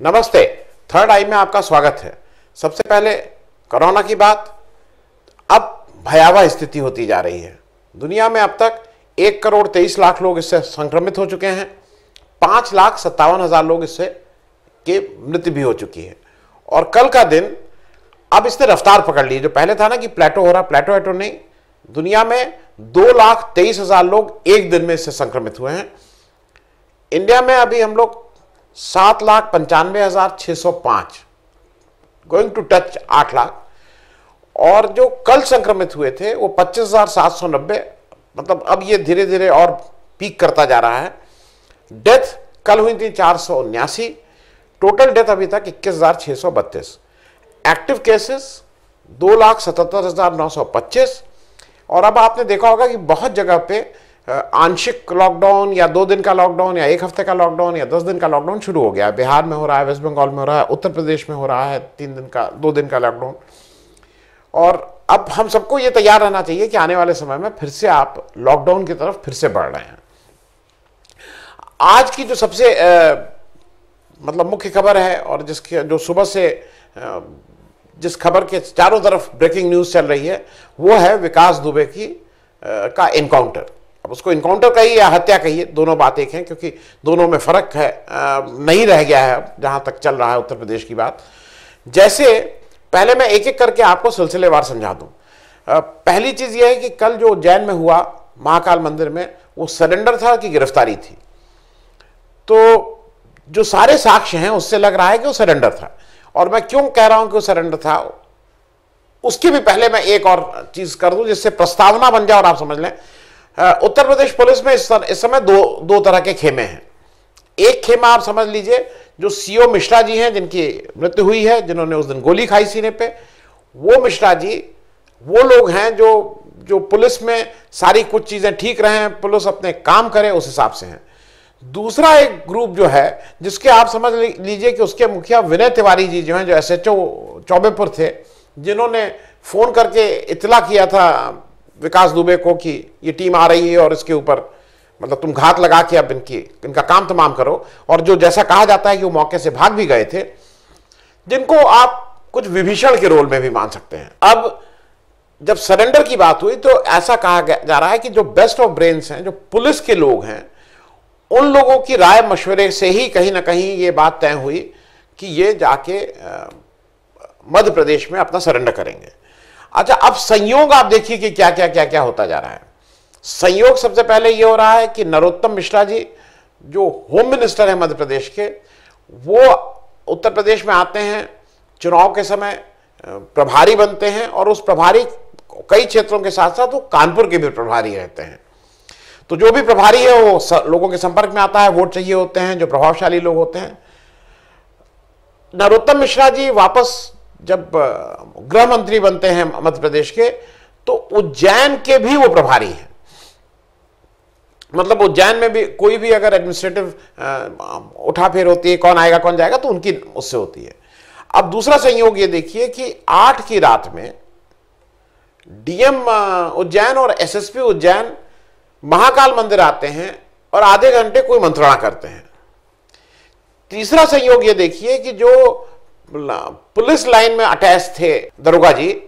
नमस्ते। थर्ड आई में आपका स्वागत है। सबसे पहले कोरोना की बात। अब भयावह स्थिति होती जा रही है। दुनिया में अब तक 1,23,00,000 लोग इससे संक्रमित हो चुके हैं। 5,57,000 लोग इससे की मृत्यु भी हो चुकी है। और कल का दिन अब इसने रफ्तार पकड़ ली। जो पहले था ना कि प्लेटो हो रहा, प्लेटो नहीं, दुनिया में 2,23,000 लोग एक दिन में इससे संक्रमित हुए हैं। इंडिया में अभी हम लोग 7,95,605, गोइंग टू टच 8 लाख। और जो कल संक्रमित हुए थे वो 25,790, मतलब अब ये धीरे धीरे और पीक करता जा रहा है। डेथ कल हुई थी 479। टोटल डेथ अभी तक 21,632। Active cases 2,77,925। और अब आपने देखा होगा कि बहुत जगह पे आंशिक लॉकडाउन या 2 दिन का लॉकडाउन या 1 हफ्ते का लॉकडाउन या 10 दिन का लॉकडाउन शुरू हो गया है। बिहार में हो रहा है, वेस्ट बंगाल में हो रहा है, उत्तर प्रदेश में हो रहा है 2 दिन का लॉकडाउन। और अब हम सबको ये तैयार रहना चाहिए कि आने वाले समय में फिर से आप लॉकडाउन की तरफ फिर से बढ़ रहे हैं। आज की जो सबसे मतलब मुख्य खबर है और जिसके जो सुबह से जिस खबर के चारों तरफ ब्रेकिंग न्यूज चल रही है वो है विकास दुबे की का एनकाउंटर। अब उसको इनकाउंटर कहिए या हत्या कहिए, दोनों बात एक हैं, क्योंकि दोनों में फर्क है नहीं रह गया है अब जहां तक चल रहा है उत्तर प्रदेश की बात। जैसे पहले मैं एक एक करके आपको सिलसिलेवार समझा दूं। पहली चीज यह है कि कल जो उज्जैन में हुआ महाकाल मंदिर में, वो सरेंडर था कि गिरफ्तारी थी। तो जो सारे साक्ष्य हैं उससे लग रहा है कि वो सरेंडर था। और मैं क्यों कह रहा हूं कि वो सरेंडर था, उसके भी पहले मैं एक और चीज कर दूं जिससे प्रस्तावना बन जाए और आप समझ लें। उत्तर प्रदेश पुलिस में इस समय दो तरह के खेमे हैं। एक खेमा आप समझ लीजिए जो सीओ मिश्रा जी हैं, जिनकी मृत्यु हुई है, जिन्होंने उस दिन गोली खाई सीने पे। वो मिश्रा जी वो लोग हैं जो पुलिस में सारी कुछ चीजें ठीक रहे, पुलिस अपने काम करे उस हिसाब से हैं। दूसरा एक ग्रुप जो है जिसके आप समझ लीजिए कि उसके मुखिया विनय तिवारी जी जो हैं, जो SHO चौबेपुर थे, जिन्होंने फोन करके इत्तला किया था विकास दुबे को कि ये टीम आ रही है और इसके ऊपर मतलब तुम घात लगा के अब इनका काम तमाम करो। और जो जैसा कहा जाता है कि वो मौके से भाग भी गए थे, जिनको आप कुछ विभीषण के रोल में भी मान सकते हैं। अब जब सरेंडर की बात हुई तो ऐसा कहा जा रहा है कि जो बेस्ट ऑफ ब्रेन्स हैं, जो पुलिस के लोग हैं, उन लोगों की राय मशवरे से ही कहीं ना कहीं ये बात तय हुई कि ये जाके मध्य प्रदेश में अपना सरेंडर करेंगे। अच्छा, अब संयोग आप देखिए कि क्या क्या क्या क्या होता जा रहा है। संयोग सबसे पहले ये हो रहा है कि नरोत्तम मिश्रा जी जो होम मिनिस्टर है मध्य प्रदेश के, वो उत्तर प्रदेश में आते हैं, चुनाव के समय प्रभारी बनते हैं। और उस प्रभारी कई क्षेत्रों के साथ साथ वो कानपुर के भी प्रभारी रहते हैं। तो जो भी प्रभारी है वो लोगों के संपर्क में आता है, वोट चाहिए होते हैं, जो प्रभावशाली लोग होते हैं। नरोत्तम मिश्रा जी वापस जब गृह मंत्री बनते हैं मध्य प्रदेश के, तो उज्जैन के भी वो प्रभारी हैं। मतलब उज्जैन में भी कोई भी अगर एडमिनिस्ट्रेटिव उठाफेर होती है, कौन आएगा कौन जाएगा, तो उनकी उससे होती है। अब दूसरा संयोग ये देखिए कि 8 की रात में DM उज्जैन और SSP उज्जैन महाकाल मंदिर आते हैं और आधे घंटे कोई मंत्रणा करते हैं। तीसरा संयोग ये देखिए कि जो पुलिस लाइन में अटैच थे दरोगा जी,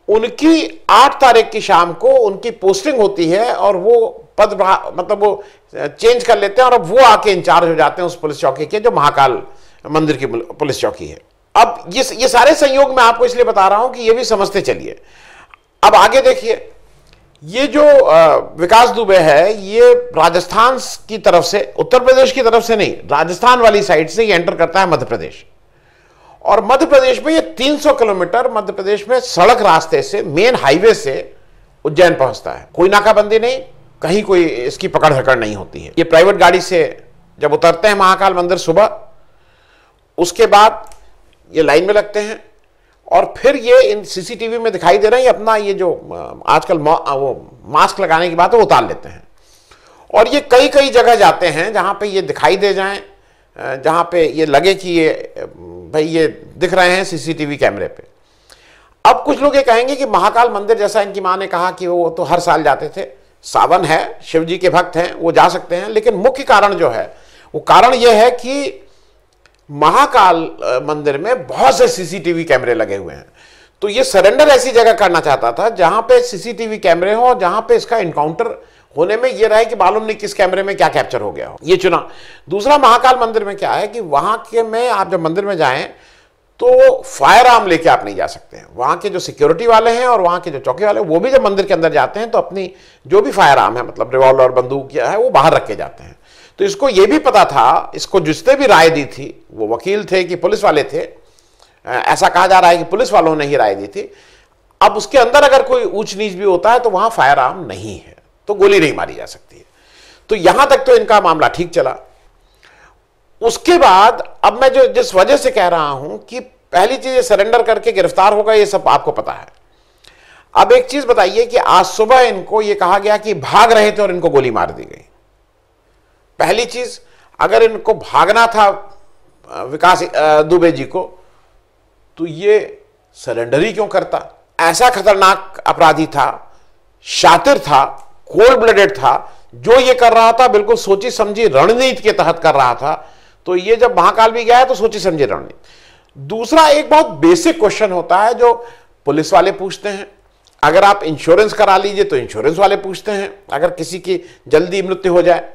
उनकी 8 तारीख की शाम को उनकी पोस्टिंग होती है और वो पद मतलब वो चेंज कर लेते हैं और अब वो आके इंचार्ज हो जाते हैं उस पुलिस चौकी के, जो महाकाल मंदिर की पुलिस चौकी है। अब ये सारे संयोग मैं आपको इसलिए बता रहा हूं कि ये भी समझते चलिए। अब आगे देखिए, ये जो विकास दुबे है, ये राजस्थान की तरफ से, उत्तर प्रदेश की तरफ से नहीं, राजस्थान वाली साइड से ये एंटर करता है मध्य प्रदेश। और मध्य प्रदेश में ये 300 किलोमीटर मध्य प्रदेश में सड़क रास्ते से, मेन हाईवे से उज्जैन पहुंचता है। कोई नाकाबंदी नहीं, कहीं कोई इसकी पकड़ धकड़ नहीं होती है। ये प्राइवेट गाड़ी से जब उतरते हैं महाकाल मंदिर सुबह, उसके बाद ये लाइन में लगते हैं और फिर ये इन CCTV में दिखाई दे रहे हैं, अपना ये जो आजकल वो मास्क लगाने की बात है वो उतार लेते हैं। और ये कई कई जगह जाते हैं जहां पे ये दिखाई दे जाएं, जहां पे ये लगे कि ये भाई ये दिख रहे हैं CCTV कैमरे पे। अब कुछ लोग ये कहेंगे कि महाकाल मंदिर, जैसा इनकी मां ने कहा कि वो तो हर साल जाते थे, सावन है, शिव जी के भक्त हैं, वो जा सकते हैं। लेकिन मुख्य कारण जो है वो कारण ये है कि महाकाल मंदिर में बहुत से सीसीटीवी कैमरे लगे हुए हैं, तो ये सरेंडर ऐसी जगह करना चाहता था जहां पे सीसीटीवी कैमरे हो और जहां पे इसका इनकाउंटर होने में ये रहे कि मालूम नहीं किस कैमरे में क्या कैप्चर हो गया हो, ये चुना। दूसरा, महाकाल मंदिर में क्या है कि वहां के में आप जब मंदिर में जाएं तो फायर आर्म लेके आप नहीं जा सकते हैं। वहां के जो सिक्योरिटी वाले हैं और वहां के जो चौकी वाले वो भी जब मंदिर के अंदर जाते हैं तो अपनी जो भी फायर आर्म है, मतलब रिवॉल्वर, बंदूक या है, वो बाहर रख के जाते हैं। तो इसको ये भी पता था, इसको जिसने भी राय दी थी, वो वकील थे कि पुलिस वाले थे, ऐसा कहा जा रहा है कि पुलिस वालों ने ही राय दी थी। अब उसके अंदर अगर कोई ऊंच नीच भी होता है तो वहां फायर आर्म नहीं है, तो गोली नहीं मारी जा सकती है। तो यहां तक तो इनका मामला ठीक चला। उसके बाद अब मैं जो जिस वजह से कह रहा हूं कि पहली चीज सरेंडर करके गिरफ्तार होगा, ये सब आपको पता है। अब एक चीज बताइए कि आज सुबह इनको ये कहा गया कि भाग रहे थे और इनको गोली मार दी गई। पहली चीज, अगर इनको भागना था विकास दुबे जी को, तो ये सरेंडर ही क्यों करता? ऐसा खतरनाक अपराधी था, शातिर था, कोल्ड ब्लडेड था, जो ये कर रहा था बिल्कुल सोची समझी रणनीति के तहत कर रहा था। तो ये जब महाकाल भी गया है तो सोची समझी रणनीति। दूसरा, एक बहुत बेसिक क्वेश्चन होता है जो पुलिस वाले पूछते हैं, अगर आप इंश्योरेंस करा लीजिए तो इंश्योरेंस वाले पूछते हैं, अगर किसी की जल्दी मृत्यु हो जाए,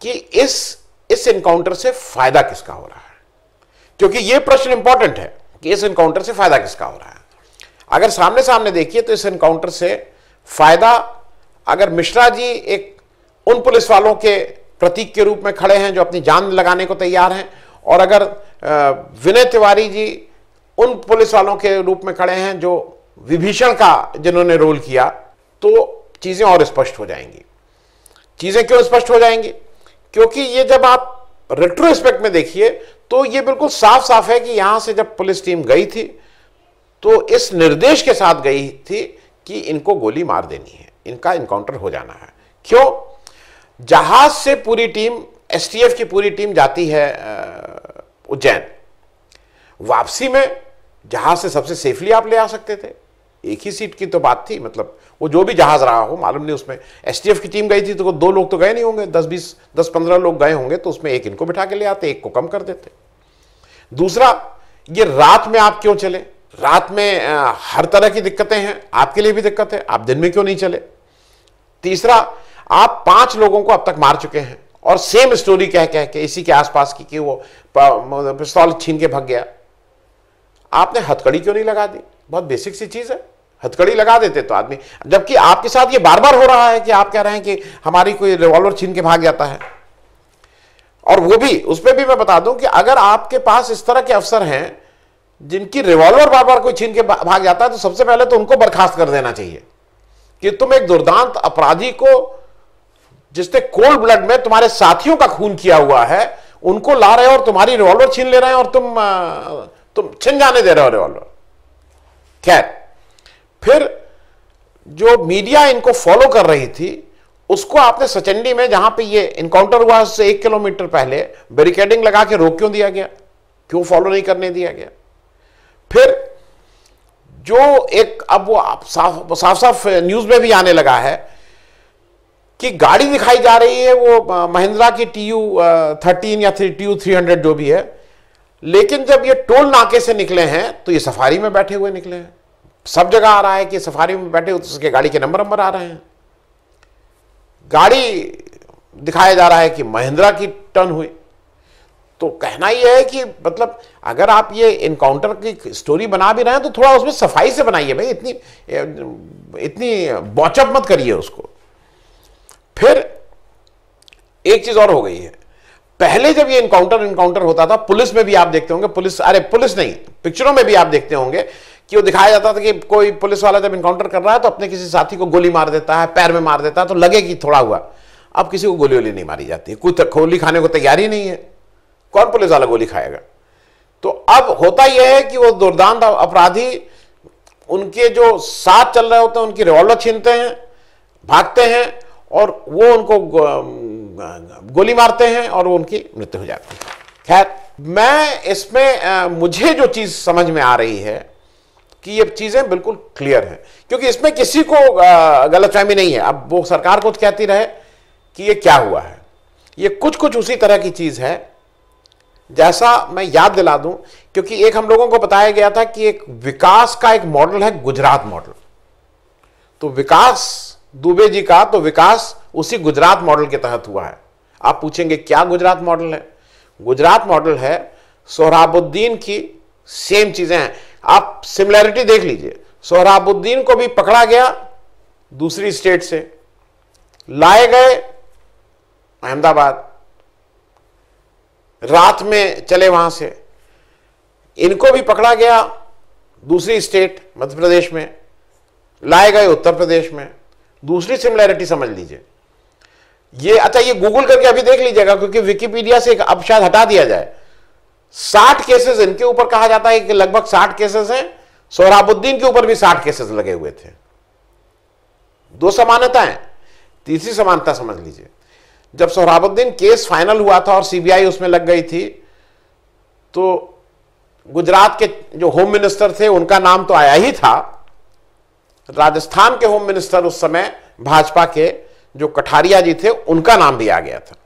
कि इस एनकाउंटर से फायदा किसका हो रहा है? क्योंकि यह प्रश्न इंपॉर्टेंट है कि इस एनकाउंटर से फायदा किसका हो रहा है। अगर सामने सामने देखिए तो इस एनकाउंटर से फायदा, अगर मिश्रा जी एक उन पुलिस वालों के प्रतीक के रूप में खड़े हैं जो अपनी जान लगाने को तैयार हैं, और अगर विनय तिवारी जी उन पुलिस वालों के रूप में खड़े हैं जो विभीषण का जिन्होंने रोल किया, तो चीजें और स्पष्ट हो जाएंगी। चीजें क्यों स्पष्ट हो जाएंगी? क्योंकि ये जब आप रेट्रोस्पेक्ट में देखिए तो ये बिल्कुल साफ साफ है कि यहां से जब पुलिस टीम गई थी तो इस निर्देश के साथ गई थी कि इनको गोली मार देनी है, इनका इनकाउंटर हो जाना है। क्यों? जहाज से पूरी टीम, एसटीएफ की पूरी टीम जाती है उज्जैन। वापसी में जहाज से सबसे सेफली आप ले आ सकते थे, एक ही सीट की तो बात थी, मतलब वो जो भी जहाज रहा हो, मालूम नहीं उसमें एसटीएफ की टीम गई थी तो 2 लोग तो गए नहीं होंगे, 10-15 लोग गए होंगे, तो उसमें एक इनको बिठा के ले आते, एक को कम कर देते। दूसरा, ये रात में आप क्यों चले? रात में हर तरह की दिक्कतें हैं, आपके लिए भी दिक्कत है, आप दिन में क्यों नहीं चले? तीसरा, आप 5 लोगों को अब तक मार चुके हैं और सेम स्टोरी कह के इसी के आसपास की कि वो पिस्तौल छीन के भाग गया। आपने हथकड़ी क्यों नहीं लगा दी? बहुत बेसिक सी चीज है, हथकड़ी लगा देते तो आदमी, जबकि आपके साथ ये बार बार हो रहा है कि आप कह रहे हैं कि हमारी कोई रिवॉल्वर छीन के भाग जाता है। और वो भी, उस पर भी मैं बता दूं कि अगर आपके पास इस तरह के अफसर हैं जिनकी रिवॉल्वर बार बार कोई छीन के भाग जाता है, तो सबसे पहले तो उनको बर्खास्त कर देना चाहिए कि तुम एक दुर्दांत अपराधी को, जिसने कोल्ड ब्लड में तुम्हारे साथियों का खून किया हुआ है, उनको ला रहे हो और तुम्हारी रिवॉल्वर छीन ले रहे हैं और तुम छिन जाने दे रहे हो रिवॉल्वर। खैर, फिर जो मीडिया इनको फॉलो कर रही थी, उसको आपने सचंडी में, जहां पे ये इनकाउंटर हुआ उससे 1 किलोमीटर पहले बैरिकेडिंग लगा के रोक क्यों दिया गया? क्यों फॉलो नहीं करने दिया गया? फिर जो एक, अब वो साफ साफ न्यूज में भी आने लगा है कि गाड़ी दिखाई जा रही है वो महिंद्रा की TU13 या TU300 जो भी है, लेकिन जब ये टोल नाके से निकले हैं तो ये सफारी में बैठे हुए निकले हैं। सब जगह आ रहा है कि सफारी में बैठे हुए, तो उसके गाड़ी के नंबर आ रहे हैं। गाड़ी दिखाया जा रहा है कि महिंद्रा की टर्न हुई। तो कहना यह है कि मतलब अगर आप ये इनकाउंटर की स्टोरी बना भी रहे हैं तो थोड़ा उसमें सफाई से बनाइए भाई, इतनी बॉचअप मत करिए उसको। फिर एक चीज और हो गई है, पहले जब ये इनकाउंटर होता था, पुलिस में भी आप देखते होंगे, पुलिस नहीं, पिक्चरों में भी आप देखते होंगे कि वो दिखाया जाता था कि कोई पुलिस वाला जब इनकाउंटर कर रहा है तो अपने किसी साथी को गोली मार देता है, पैर में मार देता है, तो लगे कि थोड़ा हुआ। अब किसी को गोली वोली नहीं मारी जाती, कोई गोली खाने को तैयार ही नहीं है, कौन पुलिस वाला गोली खाएगा? तो अब होता यह है कि वो दुर्दांत अपराधी उनके जो साथ चल रहे होते हैं उनकी रिवॉल्वर छीनते हैं, भागते हैं और वो उनको गोली मारते हैं और वो उनकी मृत्यु हो जाती है। खैर, मैं इसमें मुझे जो चीज समझ में आ रही है कि ये चीजें बिल्कुल क्लियर हैं, क्योंकि इसमें किसी को गलतफहमी नहीं है। अब वो सरकार कुछ कहती रहे कि ये क्या हुआ है, ये कुछ उसी तरह की चीज है जैसा मैं याद दिला दूं, क्योंकि एक हम लोगों को बताया गया था कि एक विकास का एक मॉडल है गुजरात मॉडल। तो विकास दुबे जी का तो विकास उसी गुजरात मॉडल के तहत हुआ है। आप पूछेंगे क्या गुजरात मॉडल है? गुजरात मॉडल है सोहराबुद्दीन की सेम चीजें हैं। आप सिमिलैरिटी देख लीजिए। सोहराबुद्दीन को भी पकड़ा गया दूसरी स्टेट से, लाए गए अहमदाबाद, रात में चले वहां से। इनको भी पकड़ा गया दूसरी स्टेट मध्य प्रदेश में, लाए गए उत्तर प्रदेश में। दूसरी सिमिलैरिटी समझ लीजिए ये। अच्छा, ये गूगल करके अभी देख लीजिएगा, क्योंकि विकिपीडिया से अब शायद हटा दिया जाए। 60 केसेस इनके ऊपर कहा जाता है कि लगभग 60 केसेस हैं। सोहराबुद्दीन के ऊपर भी 60 केसेस लगे हुए थे। दो समानताएं। तीसरी समानता समझ लीजिए, जब सोहराबुद्दीन केस फाइनल हुआ था और सीबीआई उसमें लग गई थी, तो गुजरात के जो होम मिनिस्टर थे उनका नाम तो आया ही था। राजस्थान के होम मिनिस्टर उस समय भाजपा के जो कठारिया जी थे, उनका नाम भी आ गया था।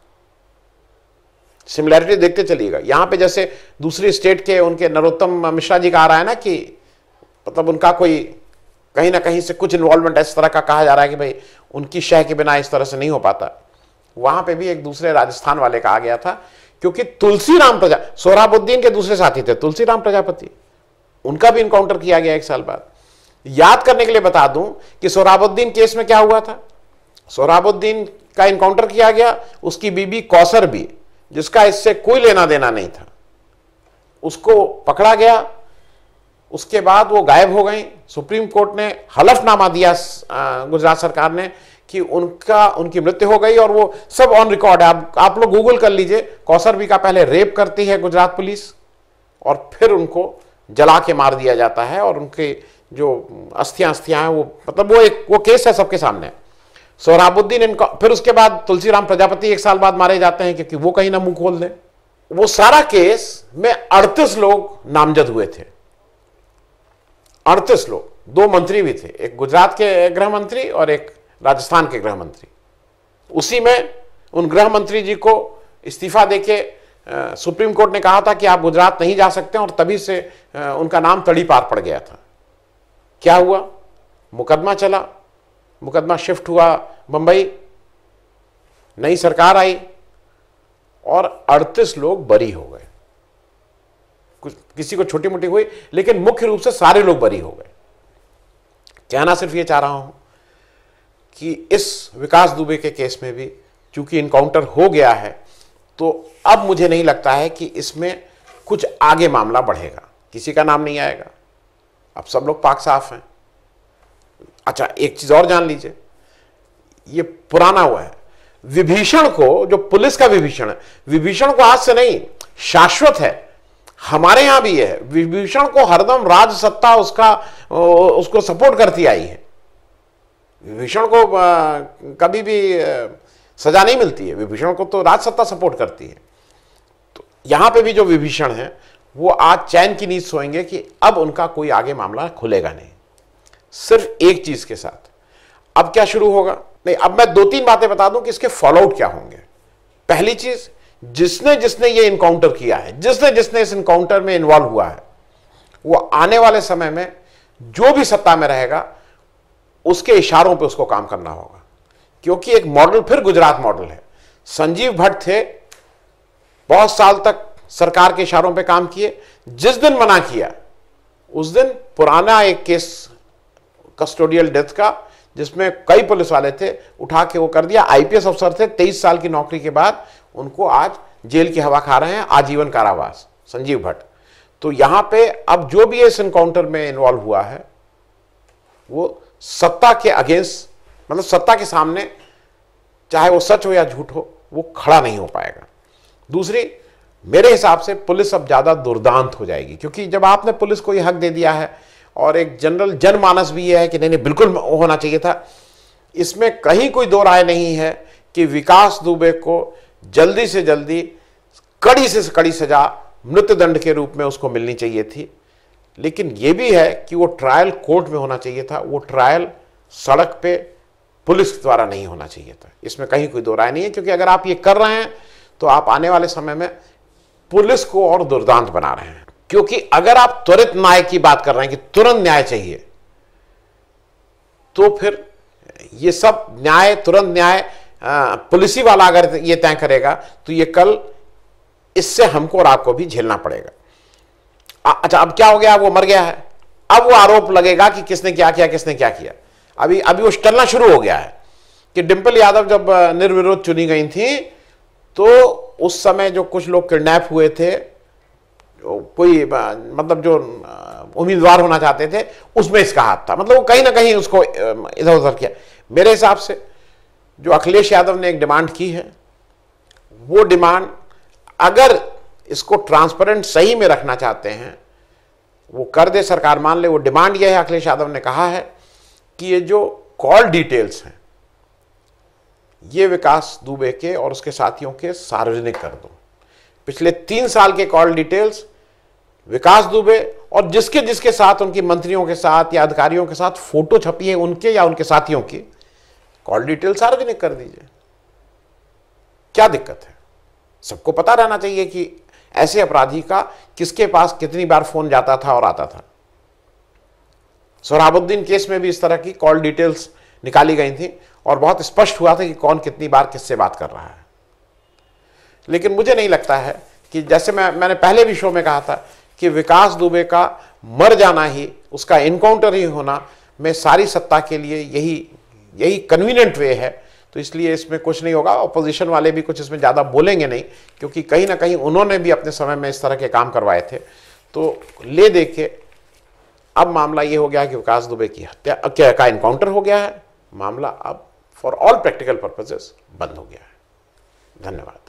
सिमिलैरिटी देखते चलिएगा। यहां पे जैसे दूसरी स्टेट के उनके नरोत्तम मिश्रा जी का आ रहा है ना कि मतलब उनका कोई कहीं ना कहीं से कुछ इन्वॉल्वमेंट इस तरह का कहा जा रहा है कि भाई उनकी शह के बिना इस तरह से नहीं हो पाता। वहां पे भी एक दूसरे राजस्थान वाले का आ गया था, क्योंकि तुलसीराम सोहराबुद्दीन के दूसरे साथी थे तुलसीराम प्रजापति, उनका भी इनकाउंटर किया गया 1 साल बाद। याद करने के लिए बता दूं कि सोहराबुद्दीन केस में क्या हुआ था। सोहराबुद्दीन का इनकाउंटर किया गया, उसकी बीबी कौसर भी, जिसका इससे कोई लेना देना नहीं था, उसको पकड़ा गया। उसके बाद वो गायब हो गई। सुप्रीम कोर्ट ने हलफनामा दिया गुजरात सरकार ने कि उनकी मृत्यु हो गई, और वो सब ऑन रिकॉर्ड है। आप लोग गूगल कर लीजिए। कौसर बी का पहले रेप करती है गुजरात पुलिस, और फिर उनको जला के मार दिया जाता है, और उनके जो अस्थियां हैं वो मतलब वो केस है सबके सामने। सोहराबुद्दीन फिर उसके बाद तुलसीराम प्रजापति 1 साल बाद मारे जाते हैं, क्योंकि वो कहीं ना मुंह खोल दें। वो सारा केस में 38 लोग नामजद हुए थे। 38 लोग, 2 मंत्री भी थे, एक गुजरात के गृह मंत्री और एक राजस्थान के गृह मंत्री। उसी में उन गृह मंत्री जी को इस्तीफा देके सुप्रीम कोर्ट ने कहा था कि आप गुजरात नहीं जा सकते, और तभी से उनका नाम तड़ी पार पड़ गया था। क्या हुआ? मुकदमा चला, मुकदमा शिफ्ट हुआ बंबई, नई सरकार आई, और 38 लोग बरी हो गए। किसी को छोटी मोटी हुई, लेकिन मुख्य रूप से सारे लोग बरी हो गए। कहना सिर्फ ये चाह रहा हूं कि इस विकास दुबे के केस में भी चूंकि इनकाउंटर हो गया है, तो अब मुझे नहीं लगता है कि इसमें कुछ आगे मामला बढ़ेगा। किसी का नाम नहीं आएगा। अब सब लोग पाक साफ हैं। अच्छा, एक चीज और जान लीजिए, ये पुराना हुआ है। विभीषण को, जो पुलिस का विभीषण है, विभीषण को आज से नहीं, शाश्वत है। हमारे यहां भी है। विभीषण को हरदम राज सत्ता उसको सपोर्ट करती आई है। विभीषण को कभी भी सजा नहीं मिलती है। विभीषण को तो राज सत्ता सपोर्ट करती है। तो यहां पे भी जो विभीषण है वो आज चैन की नींद सोएंगे कि अब उनका कोई आगे मामला खुलेगा नहीं। सिर्फ एक चीज के साथ अब क्या शुरू होगा, नहीं, अब मैं 2-3 बातें बता दूं कि इसके फॉलोआउट क्या होंगे। पहली चीज, जिसने ये इनकाउंटर किया है, जिसने इस इनकाउंटर में इन्वॉल्व हुआ है, वो आने वाले समय में जो भी सत्ता में रहेगा उसके इशारों पे उसको काम करना होगा। क्योंकि एक मॉडल फिर गुजरात मॉडल है। संजीव भट्ट थे, बहुत साल तक सरकार के इशारों पे काम किए। जिस दिन मना किया उस दिन पुराना एक केस कस्टोडियल डेथ का, जिसमें कई पुलिस वाले थे, उठा के वो कर दिया। आईपीएस अफसर थे, 23 साल की नौकरी के बाद उनको आज जेल की हवा खा रहे हैं, आजीवन कारावास, संजीव भट्ट। तो यहां पे अब जो भी इस एनकाउंटर में इन्वॉल्व हुआ है वो सत्ता के अगेंस्ट, मतलब सत्ता के सामने, चाहे वो सच हो या झूठ हो, वो खड़ा नहीं हो पाएगा। दूसरी, मेरे हिसाब से पुलिस अब ज्यादा दुर्दांत हो जाएगी, क्योंकि जब आपने पुलिस को यह हक दे दिया है, और एक जनरल जनमानस भी यह है कि नहीं बिल्कुल होना चाहिए था, इसमें कहीं कोई दो राय नहीं है कि विकास दुबे को जल्दी से जल्दी कड़ी से कड़ी सजा मृत्युदंड के रूप में उसको मिलनी चाहिए थी। लेकिन यह भी है कि वो ट्रायल कोर्ट में होना चाहिए था, वो ट्रायल सड़क पे पुलिस द्वारा नहीं होना चाहिए था। इसमें कहीं कोई दो राय नहीं है, क्योंकि अगर आप ये कर रहे हैं तो आप आने वाले समय में पुलिस को और दुर्दांत बना रहे हैं। क्योंकि अगर आप त्वरित न्याय की बात कर रहे हैं कि तुरंत न्याय चाहिए, तो फिर ये सब न्याय, तुरंत न्याय पुलिस ही वाला अगर ये तय करेगा तो ये कल इससे हमको और आपको भी झेलना पड़ेगा। अच्छा, अब क्या हो गया? वो मर गया है, अब वो आरोप लगेगा कि किसने क्या किया, किसने क्या किया। अभी वो टलना शुरू हो गया है कि डिंपल यादव जब निर्विरोध चुनी गई थी तो उस समय जो कुछ लोग किडनैप हुए थे, कोई मतलब जो उम्मीदवार होना चाहते थे, उसमें इसका हाथ था। मतलब वो कहीं ना कहीं उसको इधर उधर किया। मेरे हिसाब से जो अखिलेश यादव ने एक डिमांड की है, वो डिमांड अगर इसको ट्रांसपेरेंट सही में रखना चाहते हैं, वो कर दे, सरकार मान ले। वो डिमांड यह है, अखिलेश यादव ने कहा है कि ये जो कॉल डिटेल्स हैं ये विकास दुबे के और उसके साथियों के सार्वजनिक कर दो। पिछले 3 साल के कॉल डिटेल्स विकास दुबे और जिसके जिसके साथ, उनकी मंत्रियों के साथ या अधिकारियों के साथ फोटो छपी है उनके या उनके साथियों की, कॉल डिटेल सार्वजनिक कर दीजिए। क्या दिक्कत है? सबको पता रहना चाहिए कि ऐसे अपराधी का किसके पास कितनी बार फोन जाता था और आता था। सोहराबुद्दीन केस में भी इस तरह की कॉल डिटेल्स निकाली गई थी और बहुत स्पष्ट हुआ था कि कौन कितनी बार किससे बात कर रहा है। लेकिन मुझे नहीं लगता है कि, जैसे मैंने पहले भी शो में कहा था कि विकास दुबे का मर जाना ही, उसका इनकाउंटर ही होना में सारी सत्ता के लिए यही कन्वीनियंट वे है। तो इसलिए इसमें कुछ नहीं होगा। अपोजिशन वाले भी कुछ इसमें ज़्यादा बोलेंगे नहीं, क्योंकि कहीं ना कहीं उन्होंने भी अपने समय में इस तरह के काम करवाए थे। तो ले दे के अब मामला ये हो गया कि विकास दुबे की हत्या का इनकाउंटर हो गया है। मामला अब फॉर ऑल प्रैक्टिकल पर्पसेस बंद हो गया है। धन्यवाद।